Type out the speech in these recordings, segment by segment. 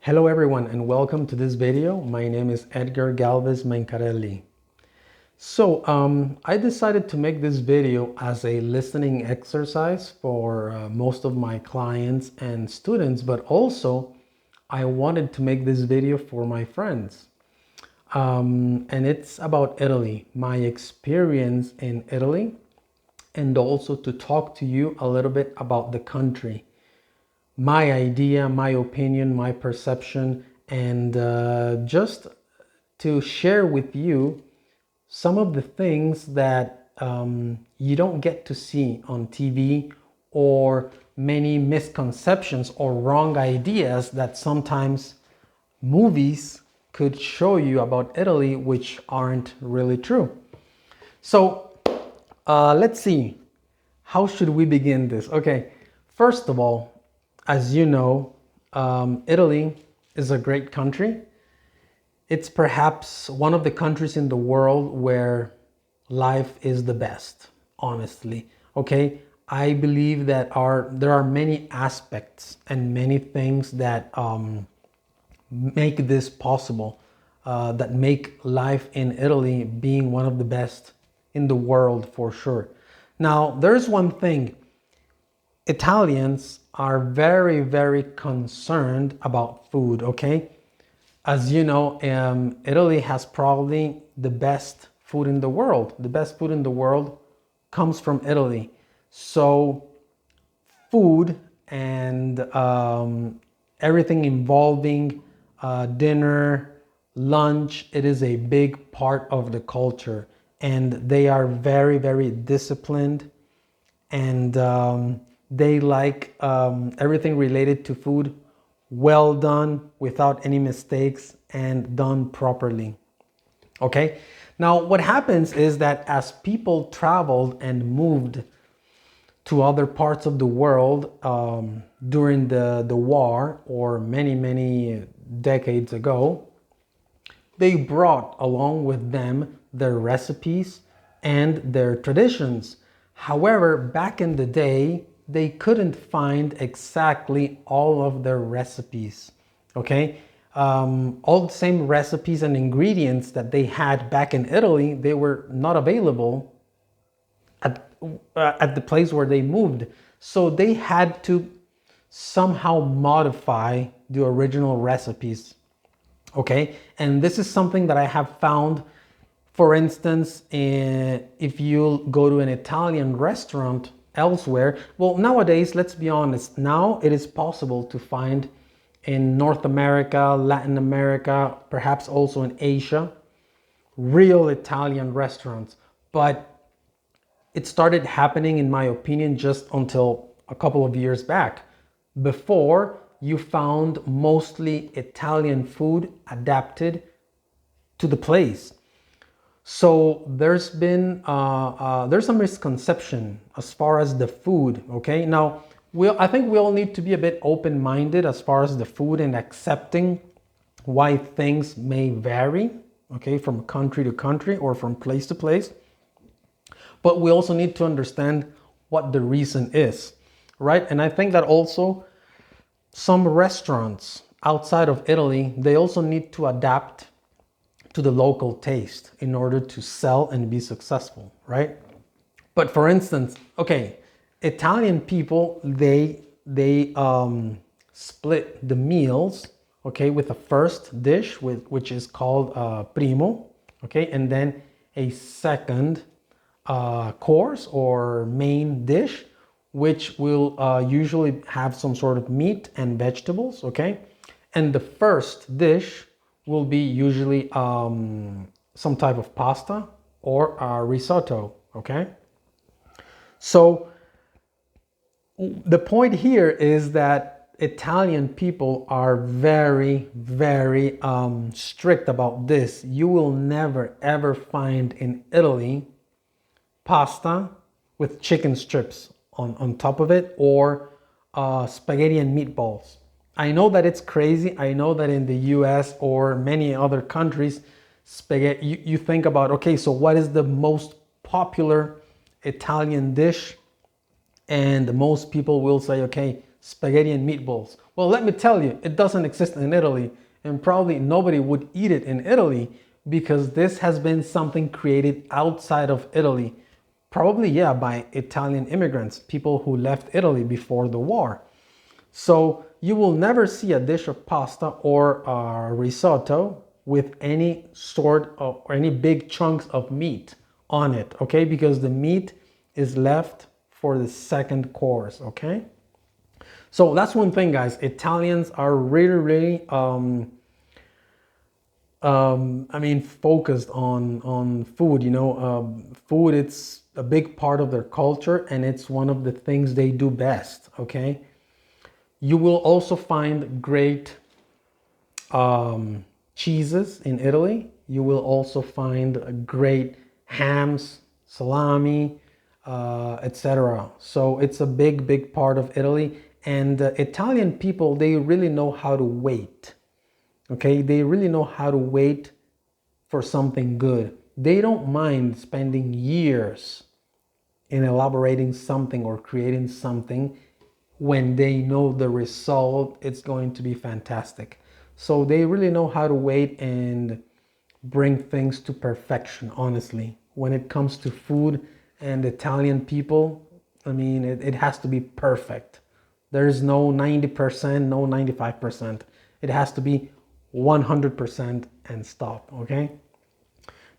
Hello everyone and welcome to this video. My name is Edgar Galvez Mencarelli. I decided to make this video as a listening exercise for most of my clients and students, but also I wanted to make this video for my friends. And it's about Italy, my experience in Italy, and also to talk to you a little bit about the country. My idea, my opinion, my perception, and just to share with you some of the things that you don't get to see on TV, or many misconceptions or wrong ideas that sometimes movies could show you about Italy, which aren't really true. Let's see. How should we begin this? Okay, first of all, as you know, Italy is a great country. It's perhaps one of the countries in the world where life is the best, honestly. Okay, I believe that there are many aspects and many things that make this possible, that make life in Italy being one of the best in the world for sure. Now, there's one thing. Italians are very, very concerned about food, okay? As you know, Italy has probably the best food in the world. The best food in the world comes from Italy. So food and everything involving dinner, lunch, it is a big part of the culture. And they are very, very disciplined, and they like everything related to food well done, without any mistakes, and done properly. Okay, now what happens is that as people traveled and moved to other parts of the world during the war, or many decades ago, they brought along with them their recipes and their traditions. However, back in the day, they couldn't find exactly all of their recipes, okay? All the same recipes and ingredients that they had back in Italy, they were not available at the place where they moved. So they had to somehow modify the original recipes, okay? And this is something that I have found. For instance, if you go to an Italian restaurant elsewhere, well, nowadays, let's be honest, now it is possible to find in North America, Latin America, perhaps also in Asia, real Italian restaurants. But it started happening, in my opinion, just until a couple of years back. Before, you found mostly Italian food adapted to the place. So there's been there's a misconception as far as the food. Okay, now I think we all need to be a bit open-minded as far as the food, and accepting why things may vary, okay, from country to country or from place to place. But we also need to understand what the reason is, right? And I think that also some restaurants outside of Italy, they also need to adapt to the local taste in order to sell and be successful, right? But for instance, okay, Italian people, they split the meals, okay, with a first dish, which is called primo, okay, and then a second course or main dish, which will usually have some sort of meat and vegetables, okay? And the first dish will be usually some type of pasta or risotto, okay? So the point here is that Italian people are very, very strict about this. You will never ever find in Italy pasta with chicken strips on top of it, or spaghetti and meatballs. I know that it's crazy. I know that in the US or many other countries, spaghetti, you think about, okay, so what is the most popular Italian dish? And most people will say, okay, spaghetti and meatballs. Well, let me tell you, it doesn't exist in Italy, and probably nobody would eat it in Italy because this has been something created outside of Italy. Probably, yeah, by Italian immigrants, people who left Italy before the war. So you will never see a dish of pasta or risotto with any sort of or any big chunks of meat on it, okay? Because the meat is left for the second course, okay? So that's one thing, guys. Italians are really, focused on food. Food, it's a big part of their culture, and it's one of the things they do best, okay? You will also find great cheeses in Italy. You will also find great hams, salami, etc. So it's a big part of Italy. And Italian people, they really know how to wait. Okay, they really know how to wait for something good. They don't mind spending years in elaborating something or creating something when they know the result, it's going to be fantastic. So they really know how to wait and bring things to perfection, honestly. When it comes to food and Italian people, it has to be perfect. There's no 90%, no 95%. It has to be 100% and stop, okay?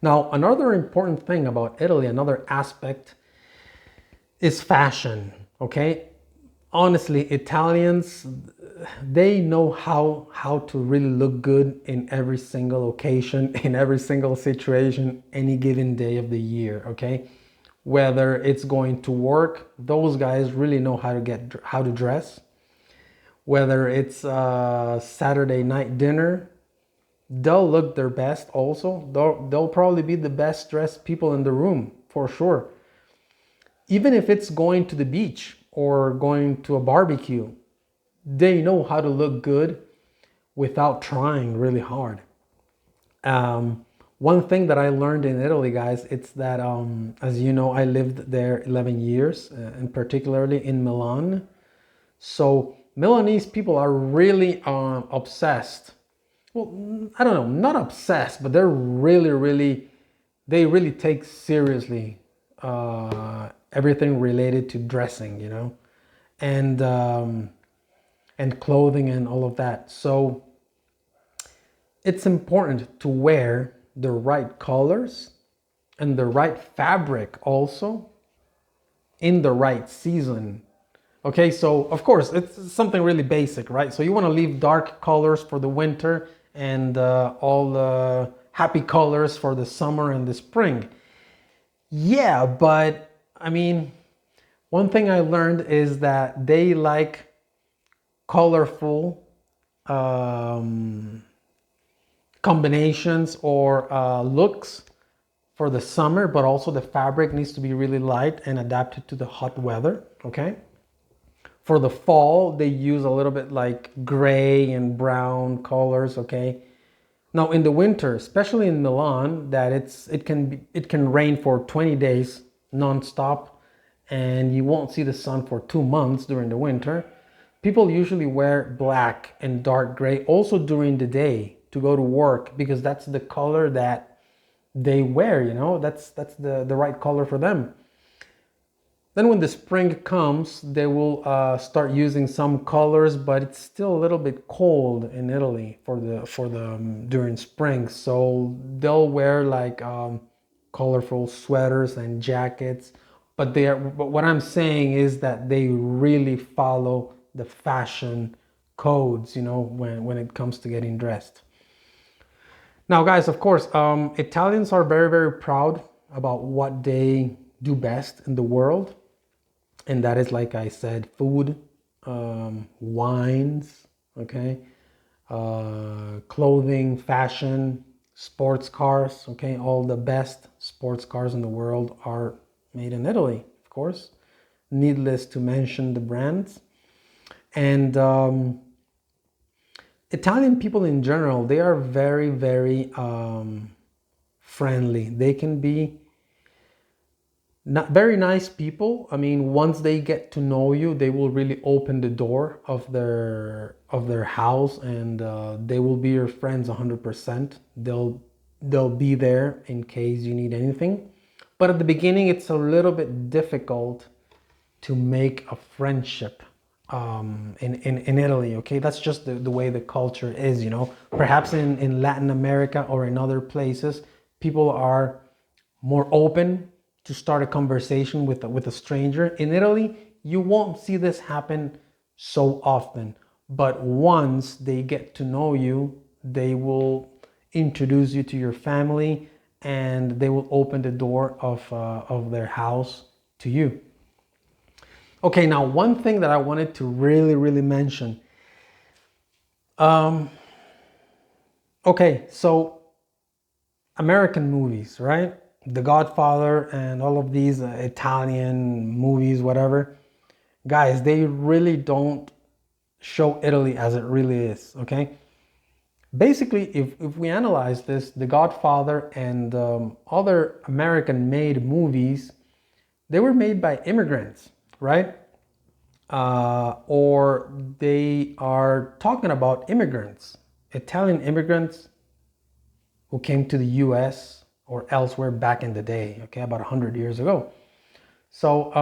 Now, another important thing about Italy, another aspect is fashion, okay? Honestly, Italians, they know how to really look good in every single occasion, in every single situation, any given day of the year, okay? Whether it's going to work, those guys really know how to dress. Whether it's Saturday night dinner, they'll look their best also. They'll probably be the best dressed people in the room, for sure. Even if it's going to the beach or going to a barbecue, they know how to look good without trying really hard. One thing that I learned in Italy, guys, it's that, as you know, I lived there 11 years, and particularly in Milan. So Milanese people are really obsessed. Well, I don't know, not obsessed, but they're they really take seriously everything related to dressing, and clothing and all of that. So it's important to wear the right colors and the right fabric also in the right season. Okay, so of course it's something really basic, right? So you want to leave dark colors for the winter and all the happy colors for the summer and the spring. Yeah, but one thing I learned is that they like colorful combinations or looks for the summer, but also the fabric needs to be really light and adapted to the hot weather, okay? For the fall, they use a little bit like gray and brown colors, okay? Now in the winter, especially in Milan, that it can rain for 20 days nonstop, and you won't see the sun for 2 months during the winter. People usually wear black and dark gray also during the day to go to work because that's the color that they wear, that's the right color for them. Then when the spring comes, they will start using some colors, but it's still a little bit cold in Italy for the during spring. So they'll wear like colorful sweaters and jackets. But what I'm saying is that they really follow the fashion codes, when it comes to getting dressed. Now, guys, of course, Italians are very proud about what they do best in the world. And that is, like I said, food, wines, okay, clothing, fashion, sports cars, okay. All the best sports cars in the world are made in Italy, of course. Needless to mention the brands. And Italian people in general, they are very friendly. They can be Not very nice people. I mean, once they get to know you, they will really open the door of their house, and they will be your friends 100%. They'll be there in case you need anything. But at the beginning, it's a little bit difficult to make a friendship in Italy. Okay, that's just the way the culture is, you know. Perhaps in Latin America or in other places, people are more open to start a conversation with a stranger. In Italy, you won't see this happen so often, but once they get to know you, they will introduce you to your family, and they will open the door of their house to you. Okay, now one thing that I wanted to really mention. Um, okay, so American movies, right? The Godfather and all of these Italian movies, whatever. Guys, they really don't show Italy as it really is, okay? Basically, if we analyze this, The Godfather and other American made movies, they were made by immigrants, right? Or they are talking about immigrants, Italian immigrants who came to the US or elsewhere back in the day, okay, about 100 years ago. So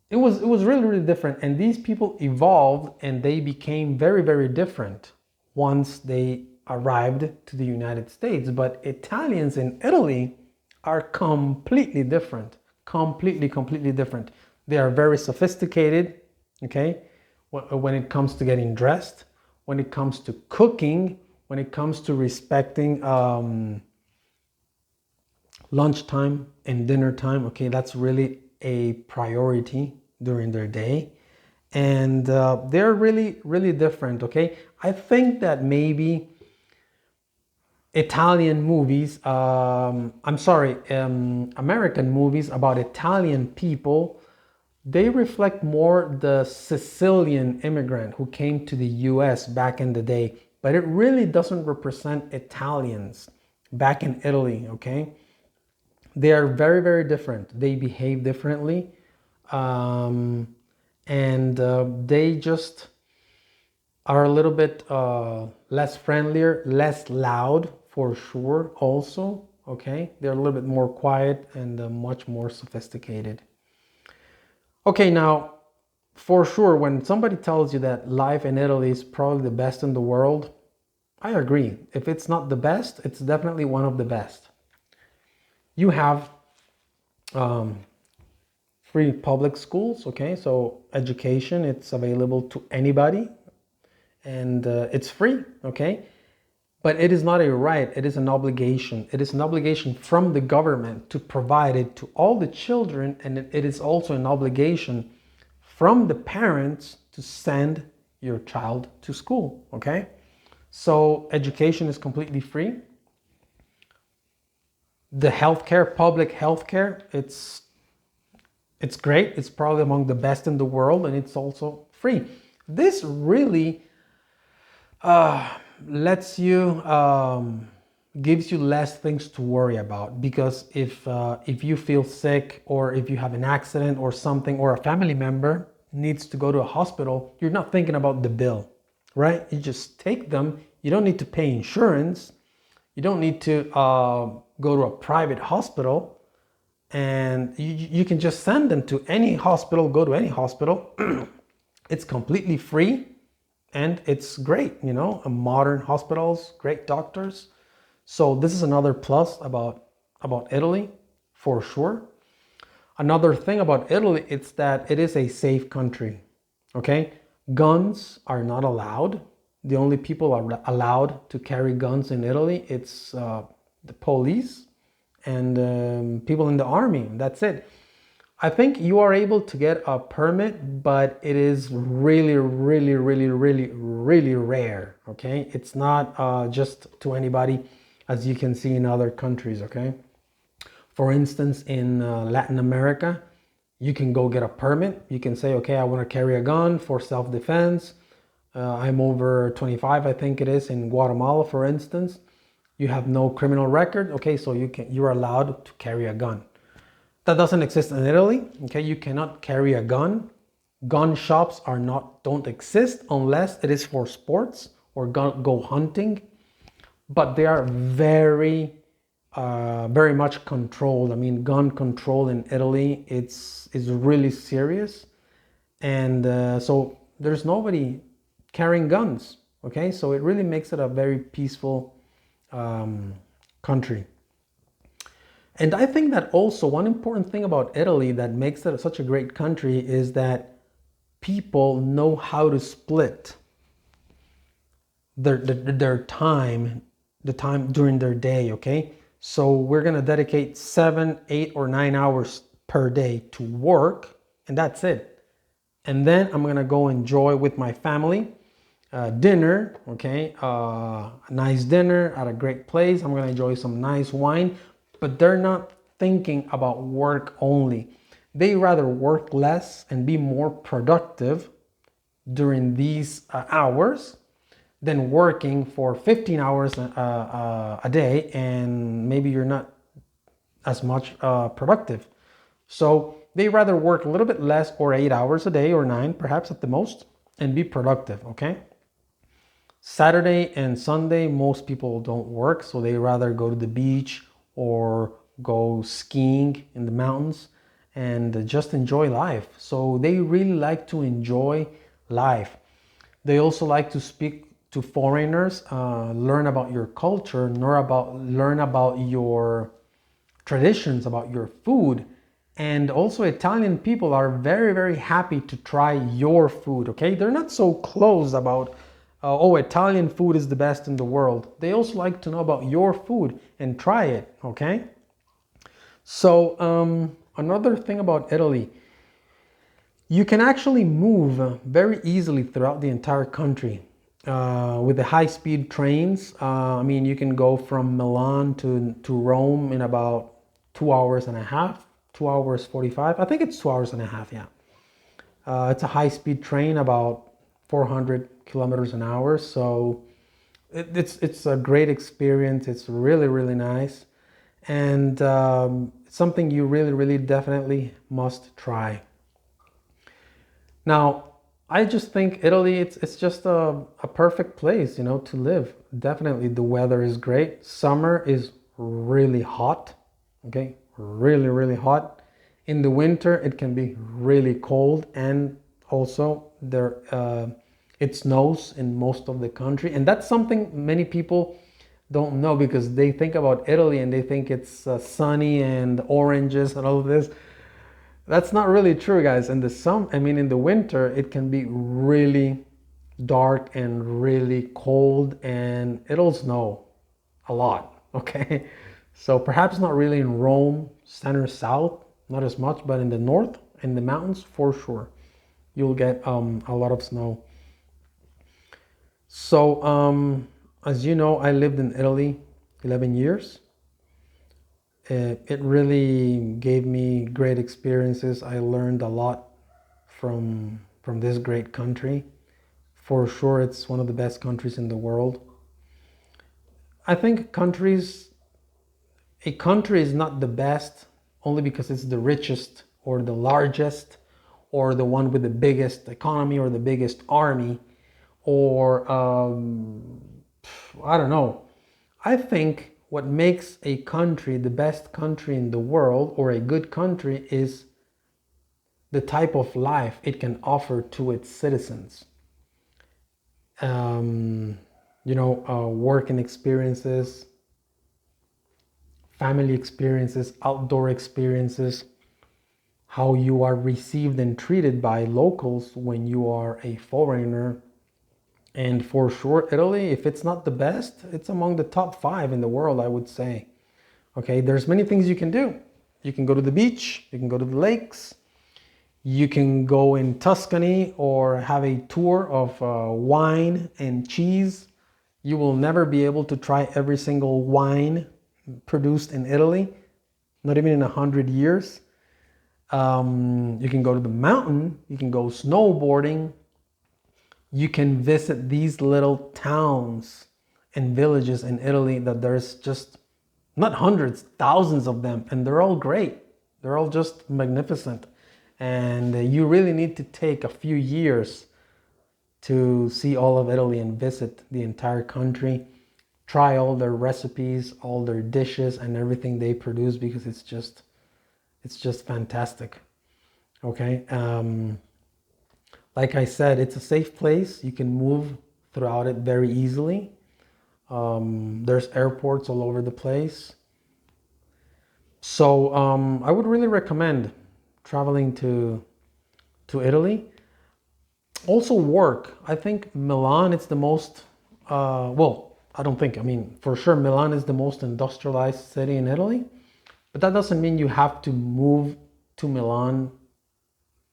it was really different, and these people evolved and they became very different once they arrived to the United States. But Italians in Italy are completely different, completely different. They are very sophisticated, okay, when it comes to getting dressed, when it comes to cooking, when it comes to respecting lunchtime and dinner time. Okay, that's really a priority during their day, and they're really different. Okay, I think that maybe Italian movies, I'm sorry, American movies about Italian people, they reflect more the Sicilian immigrant who came to the US back in the day, but it really doesn't represent Italians back in Italy, okay? They are very different. They behave differently, and they just are a little bit less friendlier, less loud for sure also, okay? They're a little bit more quiet and much more sophisticated. Okay, now, for sure, when somebody tells you that life in Italy is probably the best in the world, I agree. If it's not the best, it's definitely one of the best. You have free public schools, okay? So education, it's available to anybody, and it's free, okay? But it is not a right, it is an obligation. It is an obligation from the government to provide it to all the children, and it is also an obligation from the parents to send your child to school, okay? So education is completely free. The healthcare, public healthcare, it's great. It's probably among the best in the world, and it's also free. This really lets you gives you less things to worry about, because if you feel sick, or if you have an accident or something, or a family member needs to go to a hospital, you're not thinking about the bill, right? You just take them. You don't need to pay insurance. You don't need to go to a private hospital, and you can just send them to any hospital, go to any hospital. It's completely free. And it's great, you know, modern hospitals, great doctors. So this is another plus about Italy, for sure. Another thing about Italy, it's that it is a safe country, okay? Guns are not allowed. The only people are allowed to carry guns in Italy, it's the police and people in the army. That's it. I think you are able to get a permit, but it is really rare, okay? It's not just to anybody, as you can see in other countries, okay? For instance, in Latin America, you can go get a permit. You can say, okay, I want to carry a gun for self-defense. I'm over 25, I think it is, in Guatemala, for instance. You have no criminal record, okay, so you're allowed to carry a gun. That doesn't exist in Italy. Okay, you cannot carry a gun. Gun shops don't exist unless it is for sports or go hunting. But they are very much controlled. I mean, gun control in Italy is really serious, and so there's nobody carrying guns. Okay, so it really makes it a very peaceful country. And I think that also one important thing about Italy that makes it such a great country is that people know how to split their time, the time during their day, okay? So we're gonna dedicate 7, 8, or 9 hours per day to work, and that's it. And then I'm gonna go enjoy with my family dinner, okay? A nice dinner at a great place. I'm gonna enjoy some nice wine, but they're not thinking about work only. They rather work less and be more productive during these hours than working for 15 hours a day, and maybe you're not as much productive. So they rather work a little bit less, or 8 hours a day, or 9 perhaps at the most, and be productive, okay? Saturday and Sunday, most people don't work, so they rather go to the beach or go skiing in the mountains and just enjoy life. So they really like to enjoy life. They also like to speak to foreigners, learn about your culture, learn about your traditions, about your food. And also Italian people are very, very happy to try your food, okay? They're not so closed about, oh, Italian food is the best in the world. They also like to know about your food and try it, okay? So another thing about Italy, you can actually move very easily throughout the entire country with the high-speed trains. I mean, you can go from Milan to Rome in about 2 hours and a half, 2 hours 45. I think it's 2 hours and a half, yeah. It's a high-speed train, about 400 kilometers an hour. So it's a great experience. It's really, really nice. And something you really, really definitely must try. Now, I just think Italy, it's just a perfect place, you know, to live. Definitely the weather is great. Summer is really hot, okay? Really, really hot. In the winter, it can be really cold, and also it snows in most of the country. And that's something many people don't know, because they think about Italy and they think it's sunny and oranges and all of this. That's not really true, guys. In the winter, it can be really dark and really cold, and it'll snow a lot, okay? So perhaps not really in Rome, center south, not as much, but in the north, in the mountains, for sure, you'll get a lot of snow. So as you know, I lived in Italy 11 years. It really gave me great experiences. I learned a lot from this great country. For sure, it's one of the best countries in the world. I think a country is not the best only because it's the richest or the largest or the one with the biggest economy or the biggest army, or I don't know. I think what makes a country the best country in the world, or a good country, is the type of life it can offer to its citizens. Working experiences, family experiences, outdoor experiences, how you are received and treated by locals when you are a foreigner. And for sure, Italy, if it's not the best, it's among the top 5 in the world, I would say. Okay, there's many things you can do. You can go to the beach, you can go to the lakes, you can go in Tuscany or have a tour of wine and cheese. You will never be able to try every single wine produced in Italy, not even in 100 years. You can go to the mountain, you can go snowboarding. You can visit these little towns and villages in Italy that there's just not hundreds, thousands of them, and they're all great. They're all just magnificent. And you really need to take a few years to see all of Italy and visit the entire country, try all their recipes, all their dishes and everything they produce, because it's just fantastic. Okay. Like I said, it's a safe place. You can move throughout it very easily. There's airports all over the place. So I would really recommend traveling to Italy. Also work. I think Milan is the most, well, I don't think, I mean, for sure Milan is the most industrialized city in Italy, but that doesn't mean you have to move to Milan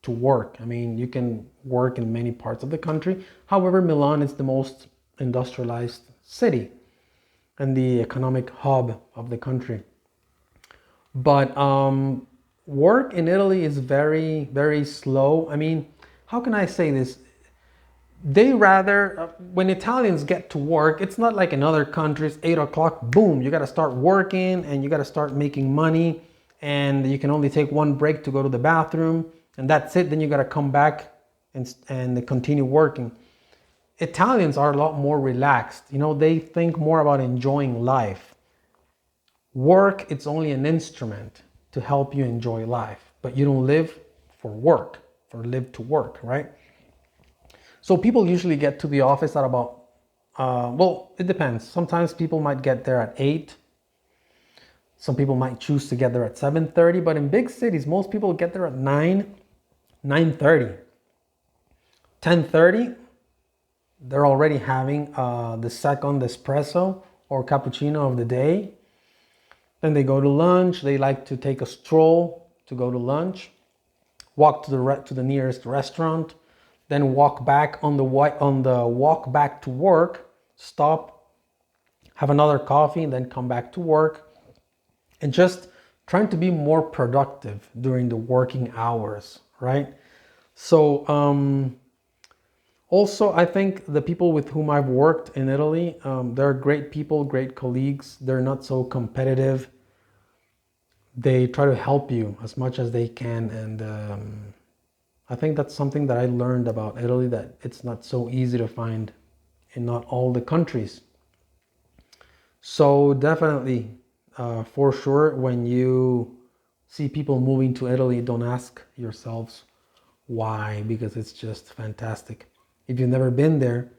to work. I mean, you can work in many parts of the country. However, Milan is the most industrialized city and the economic hub of the country. But work in Italy is very, very slow. I mean, how can I say this? They rather, when Italians get to work, it's not like in other countries, 8 o'clock, boom, you got to start working and you got to start making money, and you can only take one break to go to the bathroom, and that's it. Then you got to come back and continue working. Italians are a lot more relaxed. You know, they think more about enjoying life. Work, it's only an instrument to help you enjoy life, but you don't live for work, for live to work, right? So people usually get to the office at about, well, it depends. Sometimes people might get there at 8. Some people might choose to get there at 7:30, but in big cities, most people get there at 9, 9:30. 10:30, they're already having the second espresso or cappuccino of the day. Then they go to lunch. They like to take a stroll to go to lunch, walk to the nearest restaurant, then walk back on the walk back to work, stop, have another coffee, and then come back to work, and just trying to be more productive during the working hours, right? So also, I think the people with whom I've worked in Italy, they're great people, great colleagues. They're not so competitive. They try to help you as much as they can. And I think that's something that I learned about Italy, that it's not so easy to find in not all the countries. So definitely, for sure, when you see people moving to Italy, don't ask yourselves why, because it's just fantastic. If you've never been there,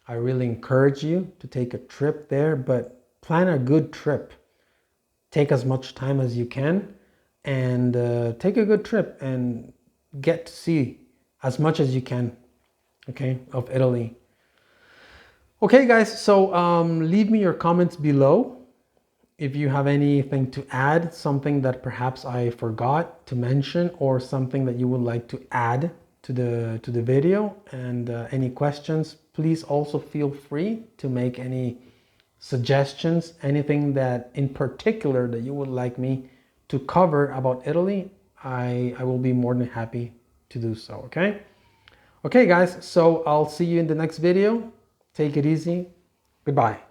I really encourage you to take a trip there, but plan a good trip. Take as much time as you can and take a good trip and get to see as much as you can, okay, of Italy. Okay, guys, so leave me your comments below if you have anything to add, something that perhaps I forgot to mention, or something that you would like to add to the video, and any questions. Please also feel free to make any suggestions, anything that in particular that you would like me to cover about Italy. I will be more than happy to do so. Okay guys, so I'll see you in the next video. Take it easy. Goodbye.